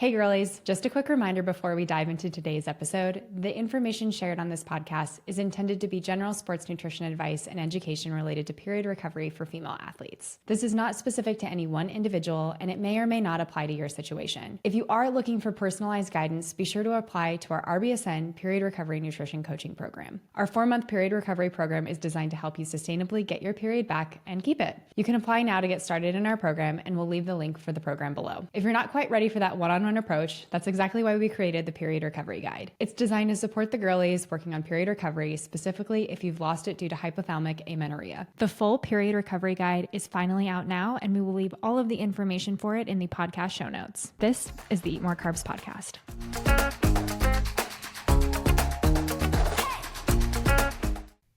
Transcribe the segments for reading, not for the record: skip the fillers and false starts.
Hey girlies, just a quick reminder before we dive into today's episode. The information shared on this podcast is intended to be general sports nutrition advice and education related to period recovery for female athletes. This is not specific to any one individual, and it may or may not apply to your situation. If you are looking for personalized guidance, be sure to apply to our RBSN Period Recovery Nutrition Coaching Program. Our 4-month period recovery program is designed to help you sustainably get your period back and keep it. You can apply now to get started in our program, and we'll leave the link for the program below. If you're not quite ready for that one-on-one approach, that's exactly why we created the Period Recovery Guide. It's designed to support the girlies working on period recovery, specifically if you've lost it due to hypothalamic amenorrhea. The full Period Recovery Guide is finally out now, and we will leave all of the information for it in the podcast show notes. This is the Eat More Carbs Podcast.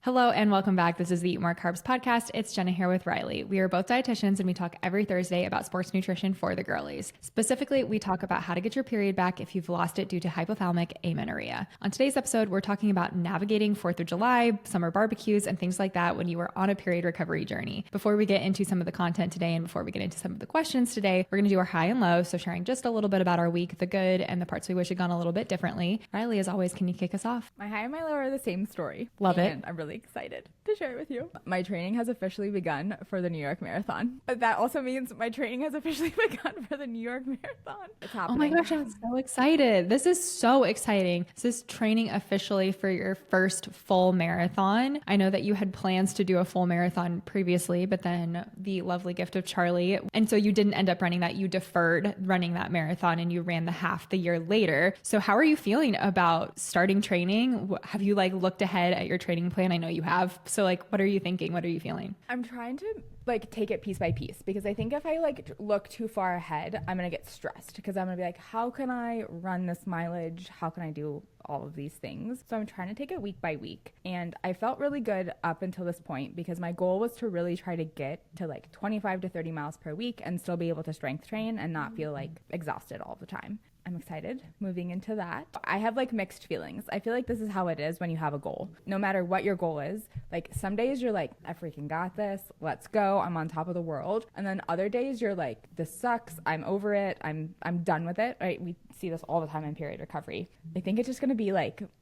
Hello and welcome back. This is the Eat More Carbs Podcast. It's Jenna here with Reilly. We are both dietitians and we talk every Thursday about sports nutrition for the girlies. Specifically, we talk about how to get your period back if you've lost it due to hypothalamic amenorrhea. On today's episode, we're talking about navigating 4th of July, summer barbecues, and things like that when you are on a period recovery journey. Before we get into some of the content today and before we get into some of the questions today, we're going to do our high and low, so sharing just a little bit about our week, the good, and the parts we wish had gone a little bit differently. Reilly, as always, can you kick us off? My high and my low are the same story. Love it. I'm really excited to share it with you. My training has officially begun for the New York Marathon. That also means my training has officially begun for the New York Marathon. It's happening. Oh my gosh, I'm so excited. This is so exciting. This is training officially for your first full marathon. I know that you had plans to do a full marathon previously, but then the lovely gift of Charlie. And so you didn't end up running that. You deferred running that marathon and you ran the half the year later. So how are you feeling about starting training? Have you looked ahead at your training plan? I know you have. So what are you thinking? What are you feeling? I'm trying to take it piece by piece, because I think if I look too far ahead, I'm going to get stressed, because I'm going to be like, how can I run this mileage? How can I do all of these things? So I'm trying to take it week by week. And I felt really good up until this point, because my goal was to really try to get to 25 to 30 miles per week and still be able to strength train and not feel exhausted all the time. I'm excited moving into that. I have mixed feelings. I feel like this is how it is when you have a goal. No matter what your goal is, some days you're I freaking got this. Let's go. I'm on top of the world. And then other days you're this sucks. I'm over it. I'm done with it. Right? We see this all the time in period recovery. I think it's just going to be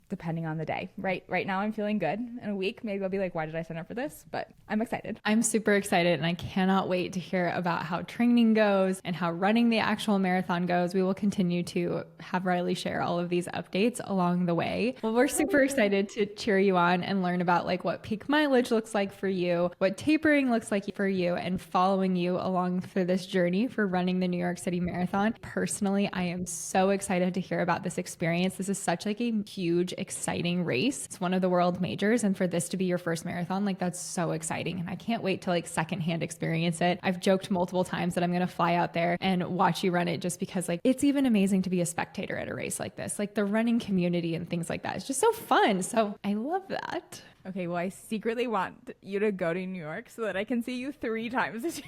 depending on the day. Right now I'm feeling good. In a week, maybe I'll be why did I sign up for this? But I'm excited. I'm super excited, and I cannot wait to hear about how training goes and how running the actual marathon goes. We will continue to have Reilly share all of these updates along the way. Well, we're super excited to cheer you on and learn about what peak mileage looks like for you, what tapering looks like for you, and following you along for this journey for running the New York City Marathon. Personally, I am so excited to hear about this experience. This is such a huge, exciting race. It's one of the world majors, and for this to be your first marathon, that's so exciting, and I can't wait to secondhand experience it. I've joked multiple times that I'm going to fly out there and watch you run it, just because it's even amazing to be a spectator at a race like this. The running community and things like that. It's just so fun. So I love that. Okay, well, I secretly want you to go to New York so that I can see you 3 times this year.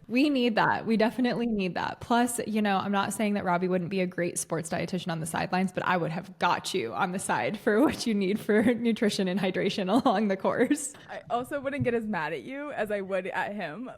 We need that. We definitely need that. Plus, I'm not saying that Robbie wouldn't be a great sports dietitian on the sidelines, but I would have got you on the side for what you need for nutrition and hydration along the course. I also wouldn't get as mad at you as I would at him.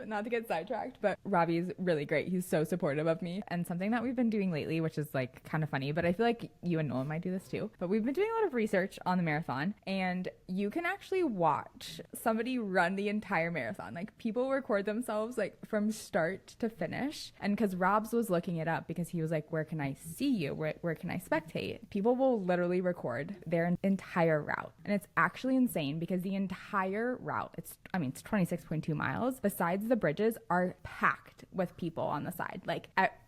Not to get sidetracked, but Robbie's really great. He's so supportive of me. And something that we've been doing lately, which is kind of funny, but I feel like you and Nolan might do this too. But we've been doing a lot of research on the marathon, and you can actually watch somebody run the entire marathon. People record themselves from start to finish. And because Rob's was looking it up, because he was where can I see you? Where can I spectate? People will literally record their entire route. And it's actually insane, because the entire route, it's 26.2 miles. Besides the bridges, are packed with people on the side.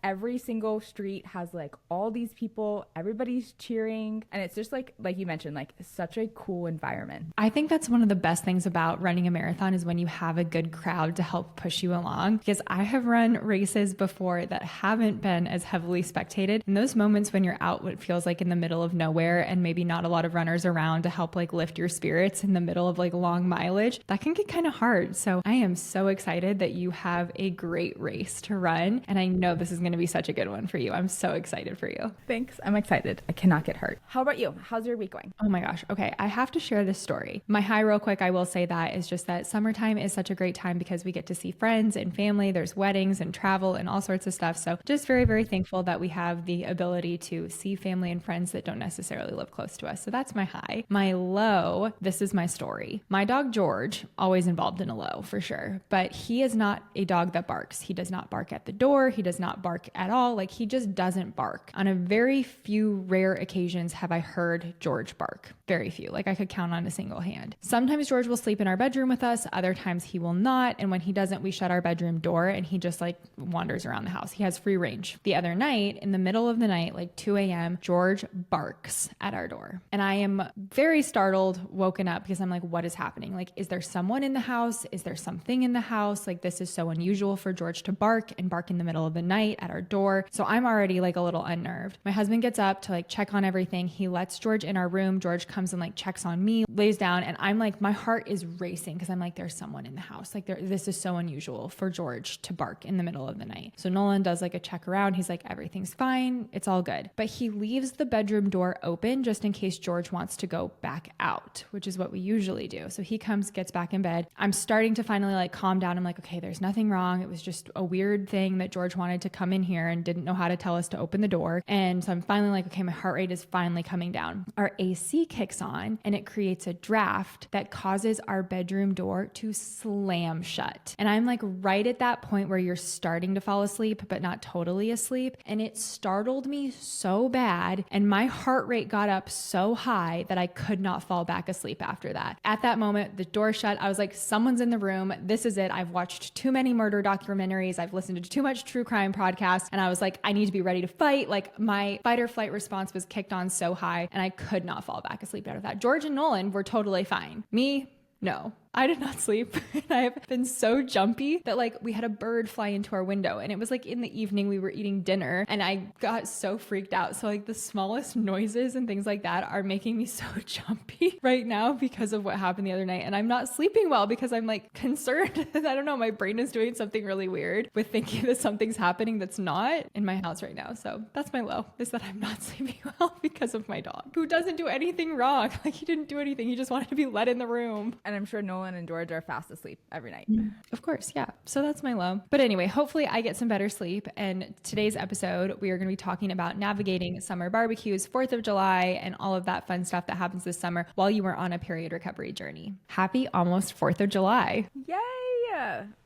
Every single street has all these people, everybody's cheering. And it's just like you mentioned, such a cool environment. I think that's one of the best things about running a marathon, is when you have a good crowd to help push you along, because I have run races before that haven't been as heavily spectated. And those moments when you're out what feels in the middle of nowhere and maybe not a lot of runners around to help lift your spirits in the middle of long mileage, that can get kind of hard. So I am so excited that you have a great race to run, and I know this is going to be such a good one for you. I'm so excited for you. Thanks. I'm excited. I cannot get hurt. How about you? How's your week going? Oh my gosh. Okay. I have to share this story. My high real quick, I will say that, is just that summertime is such a great time because we get get to see friends and family. There's weddings and travel and all sorts of stuff. So just very, very thankful that we have the ability to see family and friends that don't necessarily live close to us. So that's my high. My low, this is my story. My dog George, always involved in a low for sure, but he is not a dog that barks. He does not bark at the door. He does not bark at all. Like he just doesn't bark. On a very few rare occasions have I heard George bark. Very few. Like I could count on a single hand. Sometimes George will sleep in our bedroom with us. Other times he will not. And when he doesn't, we shut our bedroom door and he just like wanders around the house. He has free range. The other night, in the middle of the night, like 2 a.m., George barks at our door. And I am very startled, woken up because I'm like, what is happening? Like, is there someone in the house? Is there something in the house? Like, this is so unusual for George to bark and bark in the middle of the night at our door. So I'm already like a little unnerved. My husband gets up to like check on everything. He lets George in our room. George comes and like checks on me, lays down. And I'm like, my heart is racing because I'm like, there's someone in the house. Like this is so unusual for George to bark in the middle of the night. So Nolan does like a check around. He's like, everything's fine. It's all good. But he leaves the bedroom door open just in case George wants to go back out, which is what we usually do. So he comes, gets back in bed. I'm starting to finally like calm down. I'm like, okay, there's nothing wrong. It was just a weird thing that George wanted to come in here and didn't know how to tell us to open the door. And so I'm finally like, okay, my heart rate is finally coming down. Our AC kicks on and it creates a draft that causes our bedroom door to slam shut. And I'm like right at that point where you're starting to fall asleep, but not totally asleep. And it startled me so bad. And my heart rate got up so high that I could not fall back asleep after that. At that moment, the door shut. I was like, someone's in the room. This is it. I've watched too many murder documentaries. I've listened to too much true crime podcasts. And I was like, I need to be ready to fight. Like my fight or flight response was kicked on so high and I could not fall back asleep out of that. George and Nolan were totally fine. Me, no. I did not sleep. And I have been so jumpy that like we had a bird fly into our window and it was like in the evening we were eating dinner and I got so freaked out. So like the smallest noises and things like that are making me so jumpy right now because of what happened the other night. And I'm not sleeping well because I'm like concerned. I don't know. My brain is doing something really weird with thinking that something's happening that's not in my house right now. So that's my low, is that I'm not sleeping well because of my dog who doesn't do anything wrong. Like he didn't do anything. He just wanted to be let in the room. And I'm sure Nolan and George are fast asleep every night. Of course, yeah. So that's my low. But anyway, hopefully I get some better sleep. And today's episode, we are going to be talking about navigating summer barbecues, 4th of July, and all of that fun stuff that happens this summer while you are on a period recovery journey. Happy almost 4th of July. Yay!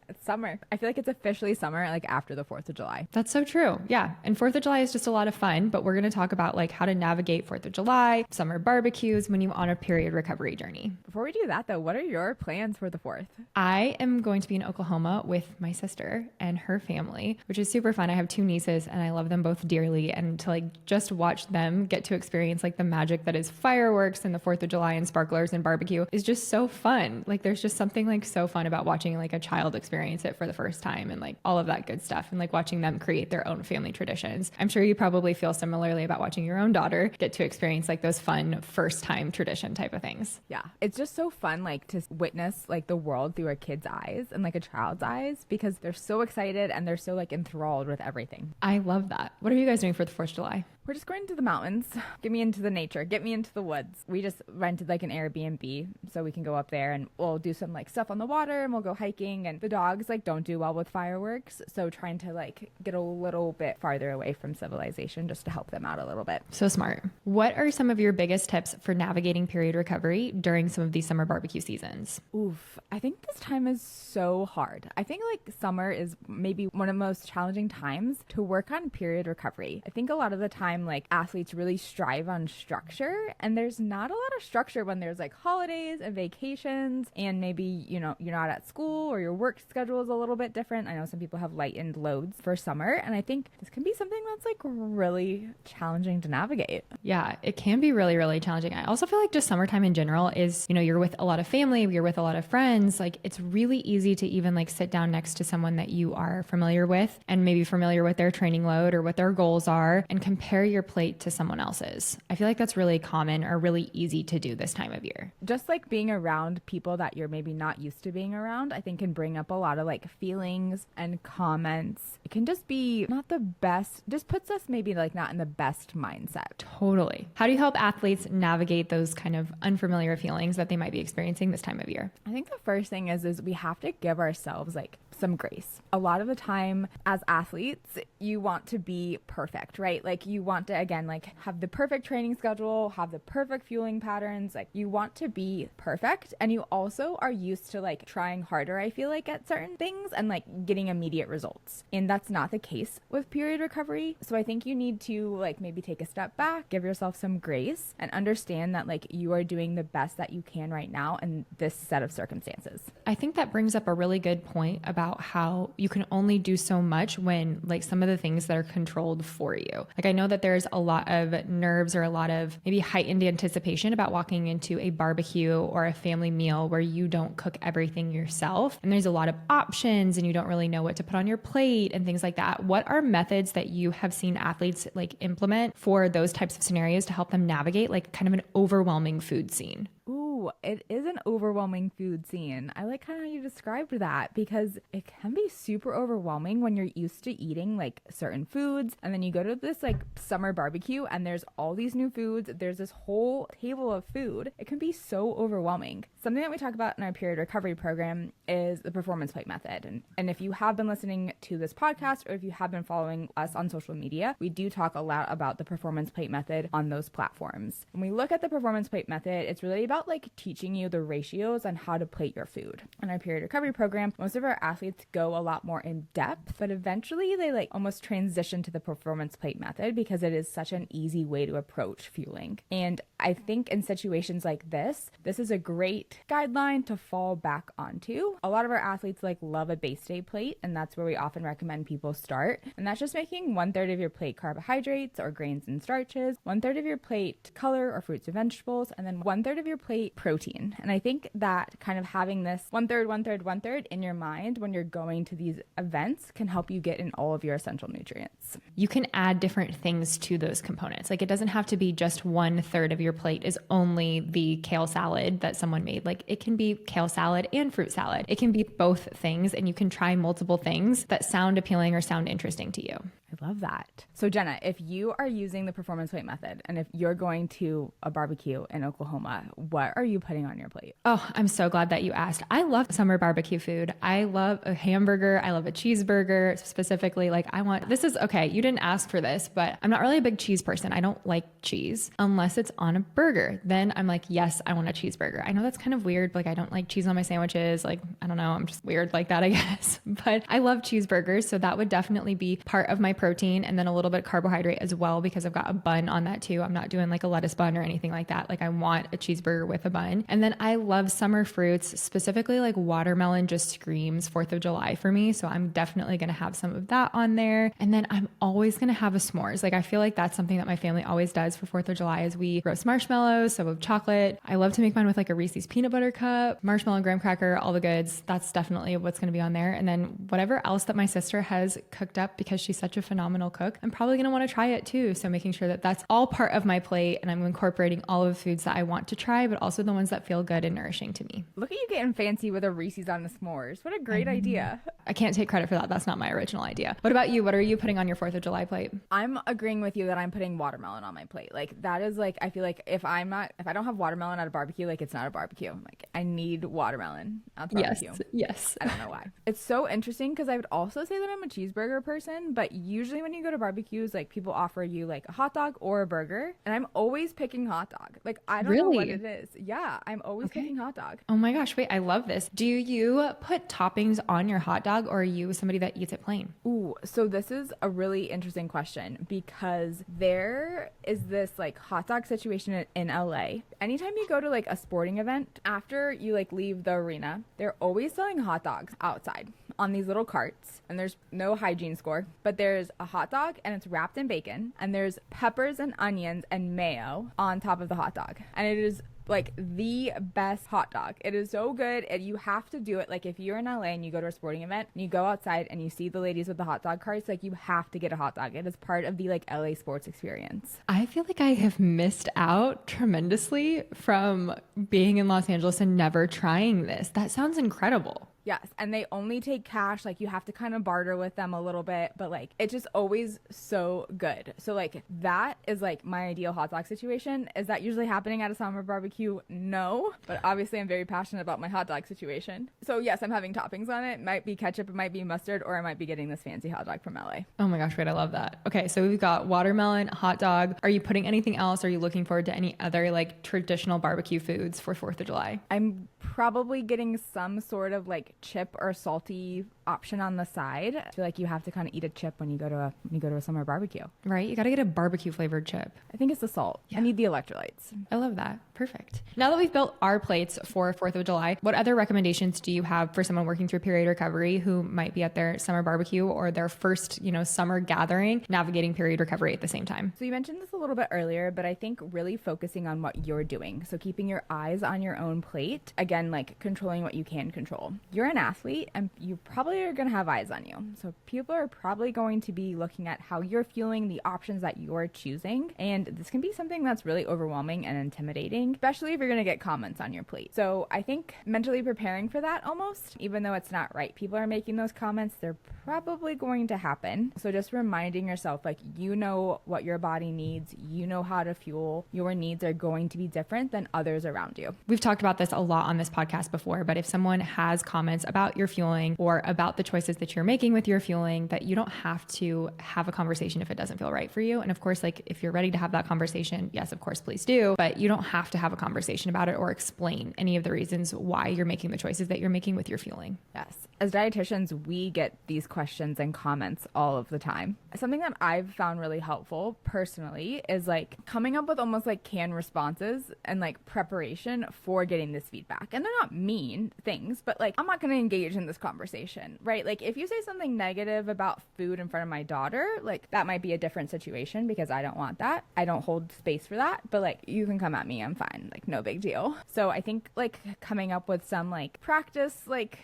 It's summer. I feel like it's officially summer like after the 4th of July. That's so true. Yeah. And 4th of July is just a lot of fun, but we're going to talk about like how to navigate 4th of July, summer barbecues when you're on a period recovery journey. Before we do that though, what are your plans for the 4th? I am going to be in Oklahoma with my sister and her family, which is super fun. I have 2 nieces and I love them both dearly. And to like just watch them get to experience like the magic that is fireworks and the 4th of July and sparklers and barbecue is just so fun. Like there's just something like so fun about watching like a child experience it for the first time and like all of that good stuff and like watching them create their own family traditions. I'm sure you probably feel similarly about watching your own daughter get to experience like those fun first time tradition type of things. Yeah. It's just so fun like to witness like the world through a kid's eyes and like a child's eyes because they're so excited and they're so like enthralled with everything. I love that. What are you guys doing for the 4th of July? We're just going to the mountains. Get me into the nature. Get me into the woods. We just rented like an Airbnb so we can go up there and we'll do some like stuff on the water and we'll go hiking. And the dogs like don't do well with fireworks. So trying to like get a little bit farther away from civilization just to help them out a little bit. So smart. What are some of your biggest tips for navigating period recovery during some of these summer barbecue seasons? Oof. I think this time is so hard. I think like summer is maybe one of the most challenging times to work on period recovery. I think a lot of the time like athletes really strive on structure and there's not a lot of structure when there's like holidays and vacations and maybe, you know, you're not at school or your work schedule is a little bit different. I know some people have lightened loads for summer and I think this can be something that's like really challenging to navigate. Yeah, it can be really, really challenging. I also feel like just summertime in general is, you know, you're with a lot of family, you're with a lot of friends. Like it's really easy to even like sit down next to someone that you are familiar with and maybe familiar with their training load or what their goals are and compare your plate to someone else's. I feel like that's really common or really easy to do this time of year. Just like being around people that you're maybe not used to being around, I think can bring up a lot of like feelings and comments. It can just be not the best, just puts us maybe like not in the best mindset. Totally. How do you help athletes navigate those kind of unfamiliar feelings that they might be experiencing this time of year? I think the first thing is we have to give ourselves like some grace. A lot of the time as athletes, you want to be perfect, right? Like you want to, again, like have the perfect training schedule, have the perfect fueling patterns. Like you want to be perfect. And you also are used to like trying harder, I feel like, at certain things and like getting immediate results. And that's not the case with period recovery. So I think you need to like maybe take a step back, give yourself some grace, and understand that like you are doing the best that you can right now in this set of circumstances. I think that brings up a really good point about how you can only do so much when like some of the things that are controlled for you. Like I know that there's a lot of nerves or a lot of maybe heightened anticipation about walking into a barbecue or a family meal where you don't cook everything yourself. And there's a lot of options and you don't really know what to put on your plate and things like that. What are methods that you have seen athletes like implement for those types of scenarios to help them navigate like kind of an overwhelming food scene? Ooh, it is an overwhelming food scene. I like kind of how you described that because it can be super overwhelming when you're used to eating like certain foods and then you go to this like summer barbecue and there's all these new foods. There's this whole table of food. It can be so overwhelming. Something that we talk about in our period recovery program is the performance plate method. And if you have been listening to this podcast or if you have been following us on social media, we do talk a lot about the performance plate method on those platforms. When we look at the performance plate method, it's really about like teaching you the ratios on how to plate your food. In our period recovery program, most of our athletes go a lot more in depth, but eventually they like almost transition to the performance plate method because it is such an easy way to approach fueling. And I think in situations like this is a great guideline to fall back onto. A lot of our athletes like love a base day plate, and that's where we often recommend people start. And that's just making 1/3 of your plate carbohydrates or grains and starches, 1/3 of your plate color or fruits and vegetables, and then 1/3 of your plate protein. And I think that kind of having this 1/3, 1/3, 1/3 in your mind when you're going to these events can help you get in all of your essential nutrients. You can add different things to those components. Like it doesn't have to be just 1/3 of your plate is only the kale salad that someone made. Like it can be kale salad and fruit salad. It can be both things, and you can try multiple things that sound appealing or sound interesting to you. I love that. So Jenna, if you are using the performance plate method and if you're going to a barbecue in Oklahoma, what are you putting on your plate? Oh, I'm so glad that you asked. I love summer barbecue food. I love a hamburger. I love a cheeseburger specifically. Like this is okay. You didn't ask for this, but I'm not really a big cheese person. I don't like cheese unless it's on a burger. Then I'm like, yes, I want a cheeseburger. I know that's kind of weird. Like I don't like cheese on my sandwiches. Like, I don't know. I'm just weird like that, I guess. But I love cheeseburgers. So that would definitely be part of my protein and then a little bit carbohydrate as well because I've got a bun on that too. I'm not doing like a lettuce bun or anything like that. Like I want a cheeseburger with a bun. And then I love summer fruits, specifically like watermelon just screams 4th of July for me. So I'm definitely going to have some of that on there. And then I'm always going to have a s'mores. Like I feel like that's something that my family always does for 4th of July is we roast marshmallows, so with chocolate. I love to make mine with like a Reese's peanut butter cup, marshmallow and graham cracker, all the goods. That's definitely what's going to be on there. And then whatever else that my sister has cooked up because she's such a phenomenal cook, I'm probably going to want to try it too. So making sure that that's all part of my plate and I'm incorporating all of the foods that I want to try, but also the ones that feel good and nourishing to me. Look at you getting fancy with a Reese's on the s'mores. What a great idea. I can't take credit for that. That's not my original idea. What about you? What are you putting on your 4th of July plate? I'm agreeing with you that I'm putting watermelon on my plate. Like that is like, I feel like if I don't have watermelon at a barbecue, like it's not a barbecue. Like I need watermelon at the barbecue. Yes. I don't know why. It's so interesting because I would also say that I'm a cheeseburger person, but usually when you go to barbecues, like people offer you like a hot dog or a burger, and I'm always picking hot dog. Like I don't know what it is. Yeah, I'm always picking hot dog. Oh my gosh, wait, I love this. Do you put toppings on your hot dog or are you somebody that eats it plain? Ooh, so this is a really interesting question because there is this like hot dog situation in LA. Anytime you go to like a sporting event, after you like leave the arena, they're always selling hot dogs outside on these little carts, and there's no hygiene score, but there's a hot dog and it's wrapped in bacon, and there's peppers and onions and mayo on top of the hot dog, and it is like the best hot dog. It is so good, and you have to do it. Like if you're in LA and you go to a sporting event and you go outside and you see the ladies with the hot dog carts, like you have to get a hot dog. It is part of the like LA sports experience. I feel like I have missed out tremendously from being in Los Angeles and never trying this. That sounds incredible. Yes. And they only take cash. Like you have to kind of barter with them a little bit, but like it's just always so good. So like that is like my ideal hot dog situation. Is that usually happening at a Summer BBQ? No. But obviously I'm very passionate about my hot dog situation. So yes, I'm having toppings on it. It might be ketchup, it might be mustard, or I might be getting this fancy hot dog from LA. Oh my gosh, wait, I love that. Okay, so we've got watermelon, hot dog. Are you putting anything else? Are you looking forward to any other like traditional barbecue foods for 4th of July? I'm probably getting some sort of like chip or salty option on the side. I feel like you have to kind of eat a chip when you go to a summer barbecue. Right? You got to get a barbecue flavored chip. I think it's the salt. Yeah. I need the electrolytes. I love that. Perfect. Now that we've built our plates for 4th of July, what other recommendations do you have for someone working through period recovery who might be at their summer barbecue or their first, summer gathering, navigating period recovery at the same time? So you mentioned this a little bit earlier, but I think really focusing on what you're doing. So keeping your eyes on your own plate. Again, like controlling what you can control. You're an athlete and you probably are going to have eyes on you. So people are probably going to be looking at how you're feeling, the options that you're choosing. And this can be something that's really overwhelming and intimidating, especially if you're going to get comments on your plate. So I think mentally preparing for that almost, even though it's not right, people are making those comments, they're probably going to happen. So just reminding yourself, like, you know what your body needs, you know how to fuel, your needs are going to be different than others around you. We've talked about this a lot on this podcast before, but if someone has comments about your fueling or about the choices that you're making with your fueling, that you don't have to have a conversation if it doesn't feel right for you. And of course, like if you're ready to have that conversation, yes, of course, please do, but you don't have to have a conversation about it or explain any of the reasons why you're making the choices that you're making with your fueling. Yes. As dietitians, we get these questions and comments all of the time. Something that I've found really helpful personally is like coming up with almost like canned responses and like preparation for getting this feedback. And they're not mean things, but like I'm not going to engage in this conversation, right? Like if you say something negative about food in front of my daughter, like that might be a different situation because I don't want that. I don't hold space for that, but like you can come at me, I'm fine, like no big deal. So I think like coming up with some like practice, like,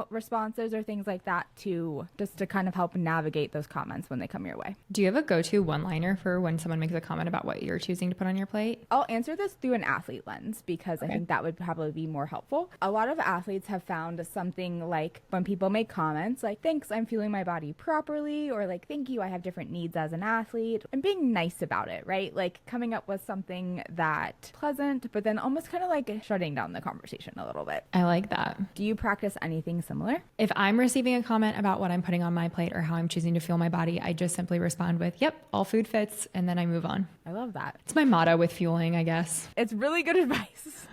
responses or things like that to just to kind of help navigate those comments when they come your way. Do you have a go-to one-liner for when someone makes a comment about what you're choosing to put on your plate? I'll answer this through an athlete lens because I think that would probably be more helpful. A lot of athletes have found something like when people make comments like, thanks, I'm fueling my body properly, or like, thank you, I have different needs as an athlete, and being nice about it, right? Like coming up with something that pleasant, but then almost kind of like shutting down the conversation a little bit. I like that. Do you practice anything similar? If I'm receiving a comment about what I'm putting on my plate or how I'm choosing to fuel my body, I just simply respond with, yep, all food fits, and then I move on. I love that. It's my motto with fueling, I guess. It's really good advice.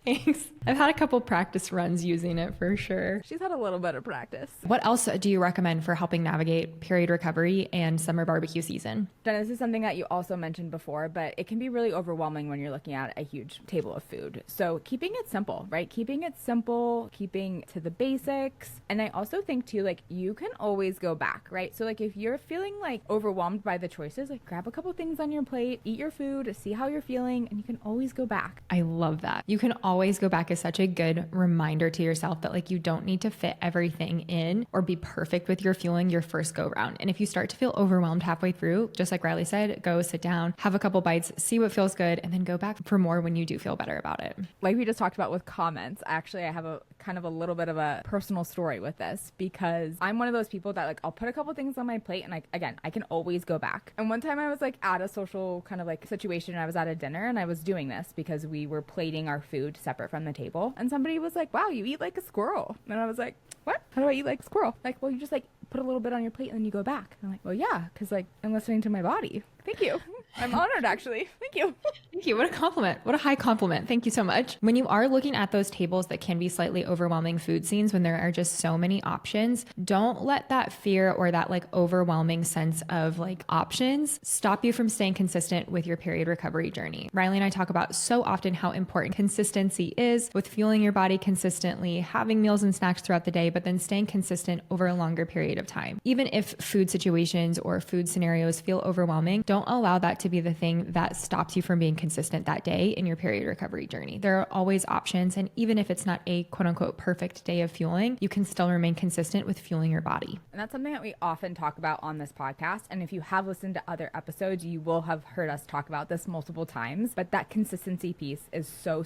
Thanks. I've had a couple practice runs using it for sure. She's had a little bit of practice. What else do you recommend for helping navigate period recovery and summer barbecue season? Jenna, this is something that you also mentioned before, but it can be really overwhelming when you're looking at a huge table of food. So keeping it simple, right? Keeping it simple, keeping to the basics. And I also think too, like you can always go back, right? So like if you're feeling like overwhelmed by the choices, like grab a couple things on your plate, eat your food, see how you're feeling, and you can always go back. I love that. You can always go back is such a good reminder to yourself that like you don't need to fit everything in or be perfect with your fueling your first go round. And if you start to feel overwhelmed halfway through, just like Reilly said, go sit down, have a couple bites, see what feels good, and then go back for more when you do feel better about it. Like we just talked about with comments, actually I have a kind of a little bit of a personal story with this because I'm one of those people that like I'll put a couple things on my plate and like again I can always go back. And one time I was like at a social kind of like situation, I was at a dinner and I was doing this because we were plating our food separate from the table, and somebody was like, wow, you eat like a squirrel. And I was like, what? How do I eat like a squirrel? Like, well, you just like put a little bit on your plate and then you go back. And I'm like, well, yeah, because like I'm listening to my body. Thank you. I'm honored, actually. Thank you. Thank you. What a compliment. What a high compliment. Thank you so much. When you are looking at those tables that can be slightly overwhelming food scenes, when there are just so many options, don't let that fear or that like overwhelming sense of like options stop you from staying consistent with your period recovery journey. Reilly and I talk about so often how important consistency is with fueling your body consistently, having meals and snacks throughout the day, but then staying consistent over a longer period of time. Even if food situations or food scenarios feel overwhelming, don't allow that to be the thing that stops you from being consistent consistent that day in your period recovery journey. There are always options. And even if it's not a quote unquote perfect day of fueling, you can still remain consistent with fueling your body. And that's something that we often talk about on this podcast. And if you have listened to other episodes, you will have heard us talk about this multiple times. But that consistency piece is so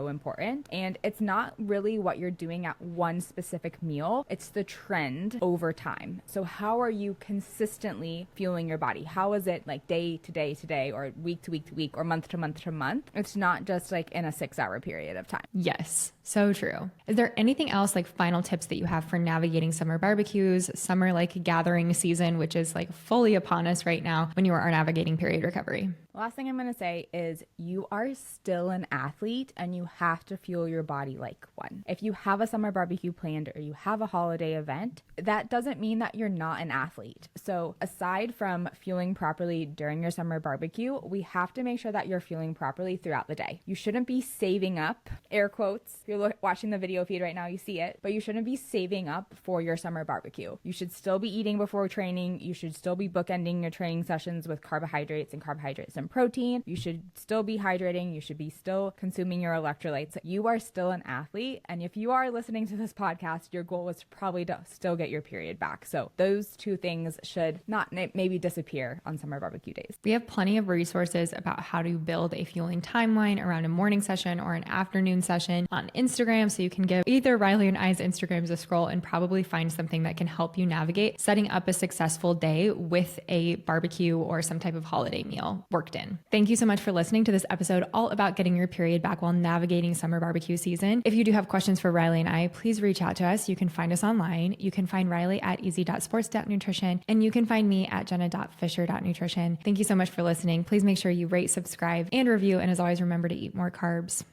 important. And it's not really what you're doing at one specific meal. It's the trend over time. So how are you consistently fueling your body? How is it like day to day to day, or week to week to week, or month to month to month? It's not just like in a 6-hour period of time. Yes, so true. Is there anything else, like final tips that you have for navigating summer barbecues, summer like gathering season, which is like fully upon us right now when you are navigating period recovery? Last thing I'm going to say is you are still an athlete and you have to fuel your body like one. If you have a summer barbecue planned or you have a holiday event, that doesn't mean that you're not an athlete. So aside from fueling properly during your summer barbecue, we have to make sure that you're fueling properly throughout the day. You shouldn't be saving up, air quotes. If you're watching the video feed right now, you see it, but you shouldn't be saving up for your summer barbecue. You should still be eating before training. You should still be bookending your training sessions with carbohydrates and protein. You should still be hydrating. You should be still consuming your electrolytes. You are still an athlete. And if you are listening to this podcast, your goal is probably to still get your period back. So those two things should not maybe disappear on summer barbecue days. We have plenty of resources about how to build a fueling timeline around a morning session or an afternoon session on Instagram. So you can give either Reilly and I's Instagrams a scroll and probably find something that can help you navigate setting up a successful day with a barbecue or some type of holiday meal worked in. Thank you so much for listening to this episode all about getting your period back while navigating summer barbecue season. If you do have questions for Reilly and I, please reach out to us. You can find us online. You can find Reilly at easy.sports.nutrition, and you can find me at jenna.fisher.nutrition. Thank you so much for listening. Please make sure you rate, subscribe, and review. And as always, remember to eat more carbs.